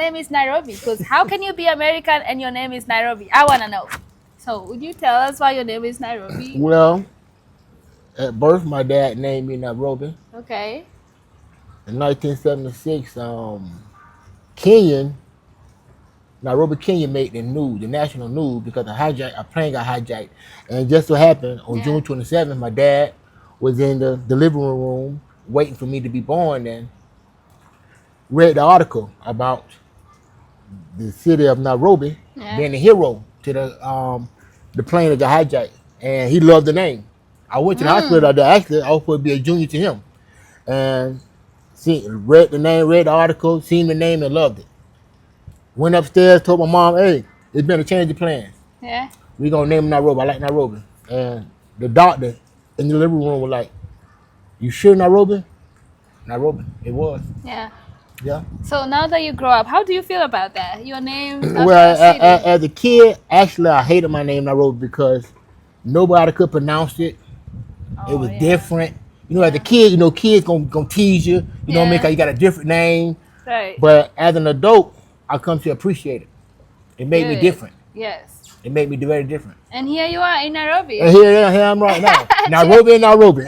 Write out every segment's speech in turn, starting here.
name is Nairobi? Because how can you be American and your name is Nairobi? I want to know. So would you tell us why your name is Nairobi? Well, at birth, my dad named me Nairobi. Okay. In 1976, Kenyan, Nairobi, Kenya made the news, the national news, because a plane got hijacked. And just so happened, on June 27th, my dad was in the delivery room waiting for me to be born and read the article about the city of Nairobi being a hero to the plane that got hijacked. And he loved the name. I went to the hospital actually, I was supposed to be a junior to him. And read the name, read the article, seen the name and loved it. Went upstairs, told my mom, hey, it's been a change of plans. Yeah. We're going to name him Nairobi. I like Nairobi. And the doctor in the living room was like, you sure Nairobi? Nairobi. It was. Yeah. Yeah. So now that you grow up, how do you feel about that? Your name after Well, a city? as a kid, actually, I hated my name Nairobi because nobody could pronounce it. It was different. You know, as a kid, you know, kids gonna tease you. You know what I mean? Because you got a different name. Right. But as an adult, I come to appreciate it. It made me different. Yes. It made me very different. And here you are in Nairobi. And here I'm right now. Nairobi. Nairobi!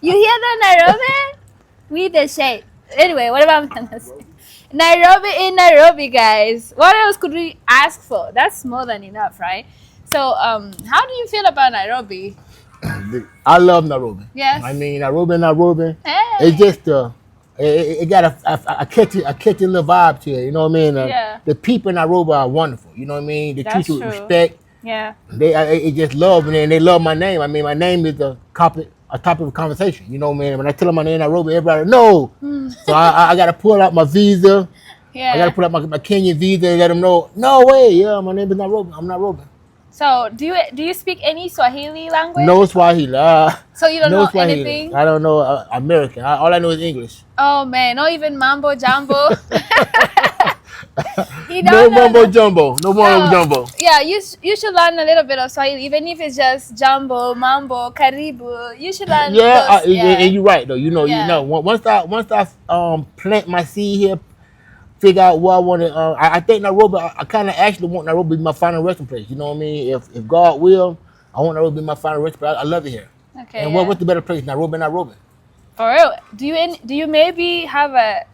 You hear that, Nairobi? We the shade. Anyway, what about Nairobi in Nairobi, guys? What else could we ask for? That's more than enough, right? So, how do you feel about Nairobi? I love Nairobi. Yes. I mean, Nairobi. Hey. It's just it got a catchy little vibe to it. You know what I mean? The people in Nairobi are wonderful. You know what I mean? They treat you with respect. Yeah. They just love me and they love my name. I mean, my name is a topic of conversation. You know what I mean? When I tell them my name Nairobi, everybody knows. So I got to pull out my visa. Yeah. I got to pull out my Kenyan visa and let them know. No way. Yeah, my name is Nairobi. I'm Nairobi. So do you speak any Swahili language? No Swahili. So you don't know Swahili. anything? I don't know American. All I know is English. Oh man, not even mambo jumbo. No mumbo jumbo. No mumbo jumbo. Yeah, you should learn a little bit of Swahili, even if it's just jumbo, mambo, karibu. You should learn. Yeah, and you're right though. You know. Once I plant my seed here, figure out what I want to. I think Nairobi. I kind of actually want Nairobi to be my final resting place. You know what I mean? If God will, I want Nairobi to be my final resting place. I love it here. Okay. And what's the better place? Nairobi. For real? Do you maybe have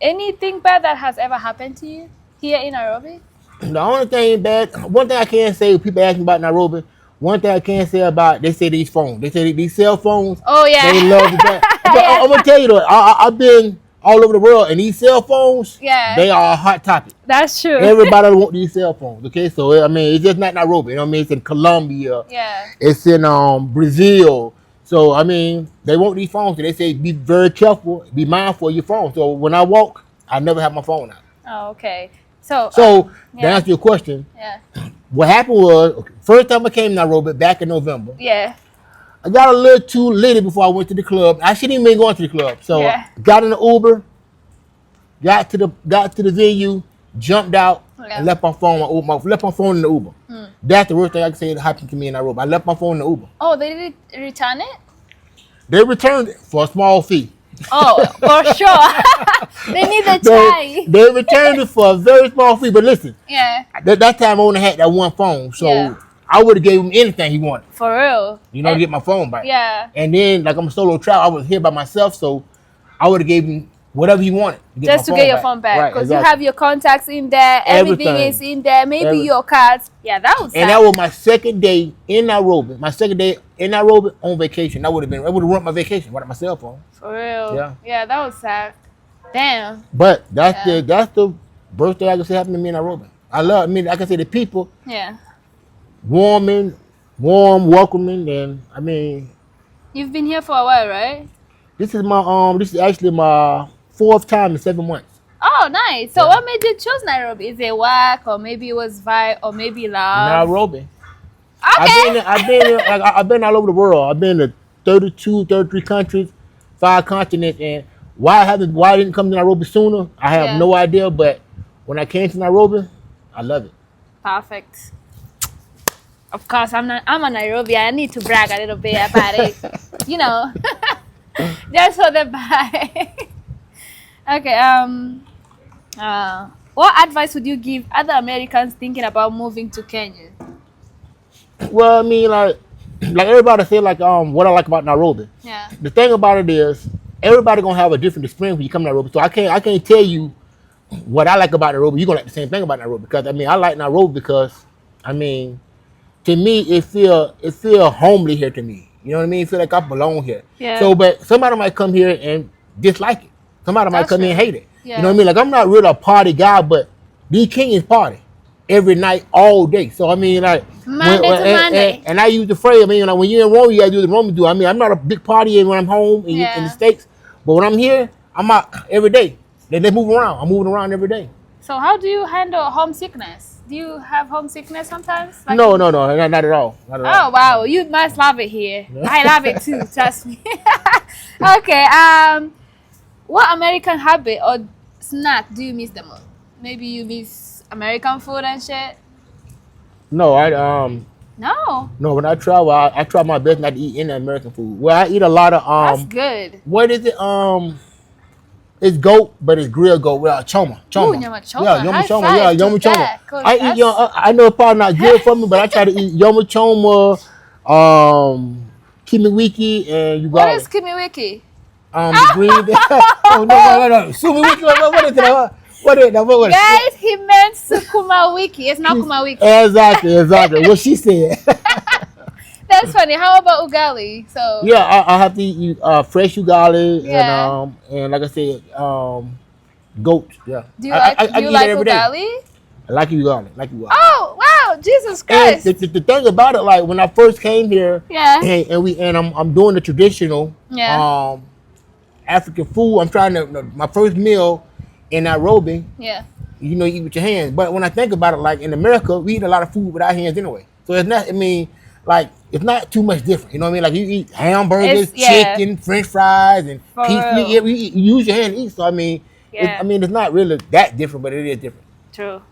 anything bad that has ever happened to you here in Nairobi? The only thing bad. One thing I can say. People ask me about Nairobi. One thing I can say about they say these phones. They say these cell phones. Oh yeah. They love it. I'm gonna tell you though. I've been all over the world, and these cell phones, they are a hot topic. That's true. Everybody wants these cell phones, okay? So, I mean, it's just not Nairobi. You know what I mean? It's in Colombia. Yeah. It's in Brazil. So, I mean, they want these phones. So they say be very careful, be mindful of your phone. So, when I walk, I never have my phone out. Oh, okay. So to answer your question, what happened was, first time I came to Nairobi back in November. Yeah. I got a little too litty before I went to the club. I shouldn't even been going to the club. So got in the Uber, got to the venue, jumped out, and left my phone in the Uber. That's the worst thing I can say that happened to me in Nairobi. I left my phone in the Uber. Oh, they did return it? They returned it for a small fee. Oh, for sure. They need the chai. They returned it for a very small fee. But listen, that time I only had that one phone. So I would have gave him anything he wanted. For real. You know, to get my phone back. Yeah. And then, like, I'm a solo traveler, I was here by myself, so I would have gave him whatever he wanted. Just to get your phone back. Because you have your contacts in there, everything is in there, maybe your cards. Yeah, that was sad. And that was my second day in Nairobi. My second day in Nairobi on vacation. I would have ruined my vacation without my cell phone. For real. Yeah. Yeah, that was sad. Damn. But that's the birthday I can say happened to me in Nairobi. I can say the people. Yeah. Warm, welcoming, and I mean. You've been here for a while, right? This is actually my 4th time in 7 months. Oh, nice. So what made you choose Nairobi? Is it work, or maybe it was vibe, or maybe love? Nairobi. Okay. I've been all over the world. I've been to 32, 33 countries, 5 continents, and why I didn't come to Nairobi sooner, I have no idea. But when I came to Nairobi, I love it. Perfect. Of course, I'm a Nairobi. I need to brag a little bit about it. You know, just for the vibe. Okay. What advice would you give other Americans thinking about moving to Kenya? Well, I mean, like everybody say, like what I like about Nairobi. Yeah. The thing about it is, everybody gonna have a different experience when you come to Nairobi. So I can't tell you what I like about Nairobi. You're gonna like the same thing about Nairobi because I mean I like Nairobi because I mean to me it feel homely here to me. You know what I mean? Feel like I belong here. Yeah. So, but somebody might come here and dislike it. Somebody might That's come here and true. hate it. Yeah. You know what I mean? Like I'm not really a party guy, but these Kenyans party every night, all day. So I mean, like Monday to Monday. and I use the phrase. I mean, like, when you're in Rome, you gotta do the Roman do. I mean, I'm not a big partier when I'm home in the Yeah. States, but when I'm here, I'm out every day. They move around. I'm moving around every day. So how do you handle homesickness? Do you have homesickness sometimes? Like, No, not at all. Not at oh all. wow, you must love it here. I love it too. Trust me. Okay. What American habit or snack do you miss the most? Maybe you miss American food and shit. No, No, no. When I travel, I try my best not to eat any American food. Well, I eat a lot of that's good. what is it? It's goat, but it's grilled goat. Well, choma. Ooh, nyama choma. Yeah, yoma High choma. five Yeah, to yoma choma. that, 'cause I eat that's- I know it's probably not good for me, but I try to eat yoma choma, kimiwiki, and What ugali. is kimiwiki? The green. Oh no. Sumiwiki. What is it? What is it? What is it? Guys, he meant sukuma wiki. It's not kuma wiki. Exactly. What she said. That's funny. How about ugali? So Yeah, I have to eat fresh ugali Yeah. and like I said, goat. Yeah. do you like I do you eat like it every day. ugali? I like ugali. Like ugali. Oh wow, Jesus And Christ! the thing about it, like when I first came here, Yeah. and I'm doing the traditional Yeah. African food. I'm trying to my first meal in Nairobi. Yeah. You know, you eat with your hands. But when I think about it, like in America, we eat a lot of food with our hands anyway. So it's not. I mean, like it's not too much different. You know what I mean? Like you eat hamburgers, Yeah. chicken, French fries, and For pizza. real. You use your hand to eat. So I mean, Yeah. it's not really that different, but it is different. True.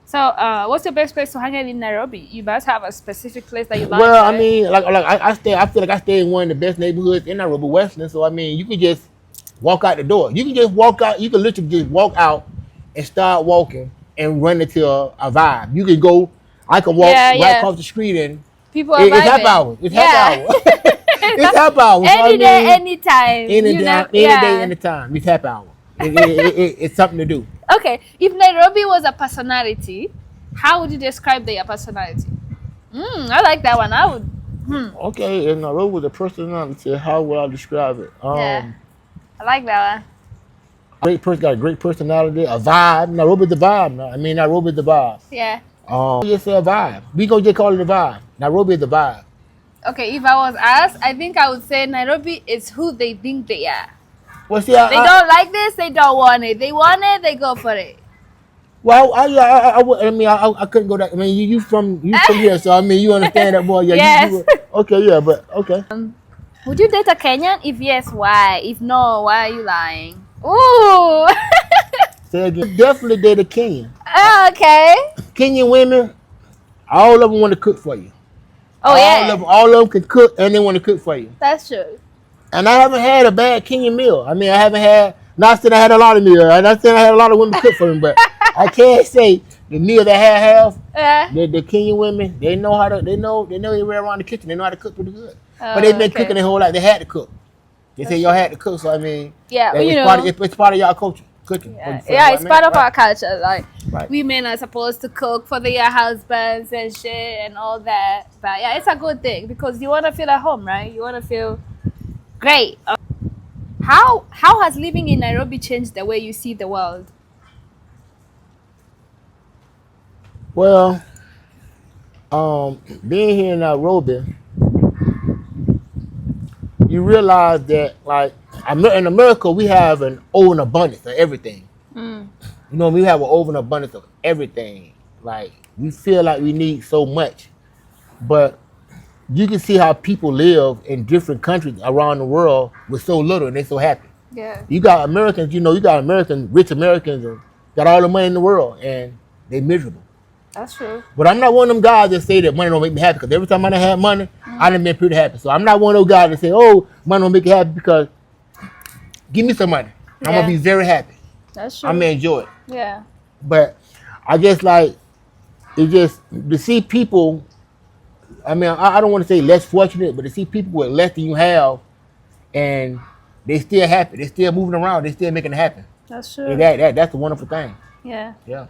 So, what's the best place to hang out in Nairobi? You must have a specific place that you like. Well, I right? mean, like I stay. I feel like I stay in one of the best neighborhoods in Nairobi, Westland. So I mean, you can just walk out the door. You can just walk out. You can literally just walk out and start walking and run into a vibe. You can go. I can walk Yeah, right yeah. across the street and people are it's vibing. happy hour. It's Yeah. happy hour. It's happy hour. So, I Any day, mean, anytime. any you day, know? any Yeah. day, anytime. It's happy hour. It's something to do. Okay, if Nairobi was a personality, how would you describe their personality? I like that one. I would. Okay, and Nairobi was a personality. How would I describe it? Yeah. I like that one. Great person, got a great personality, a vibe. Nairobi's the vibe. I mean, Nairobi's the vibe. Yeah. Just say a vibe. We gonna just call it a vibe. Nairobi is the vibe. Okay, if I was asked, I think I would say Nairobi is who they think they are. Well, see, They don't like this, they don't want it. They want it, they go for it. Well, I couldn't go that. I mean, you from here, so I mean, you understand that more. Yeah. Yes. Okay. Yeah, but okay. Would you date a Kenyan? If yes, why? If no, why are you lying? Ooh. Say again. Definitely date a Kenyan. Okay. Kenyan women, all of them want to cook for you. Oh yeah. All of them can cook, and they want to cook for you. That's true. And I haven't had a bad Kenyan meal. I mean, I haven't had. Not saying I had a lot of meals. I'm not saying I had a lot of women cook for me, but I can't say the meal that I have. The Kenyan women, they know how to. They know their way around the kitchen. They know how to cook pretty good. But they've been cooking their whole life. They had to cook. They say y'all had to cook. So I mean, Yeah, that you know. it's part of y'all culture. Cooking. Yeah, it's part of our culture. Like Right. women are supposed to cook for their husbands and shit and all that. But yeah, it's a good thing because you want to feel at home, right? You want to feel great. How has living in Nairobi changed the way you see the world? Well, being here in Nairobi, you realize that like in America we have an overabundance of everything. You know, we have an overabundance of everything. Like we feel like we need so much, but you can see how people live in different countries around the world with so little, and they're so happy. Yeah. You got Americans, you got Americans, rich Americans, and got all the money in the world, and they're miserable. That's true. But I'm not one of them guys that say that money don't make me happy, because every time I done had money, I done been pretty happy. So I'm not one of those guys that say, oh, money don't make you happy, because give me some money. I'm going to be very happy. That's true. I'm going to enjoy it. Yeah. But I just like it just to see people. I mean, I don't want to say less fortunate, but to see people with less than you have, and they still happy, they still moving around, they still making it happen. That's Yeah, true. that's a wonderful thing. Yeah. Yeah.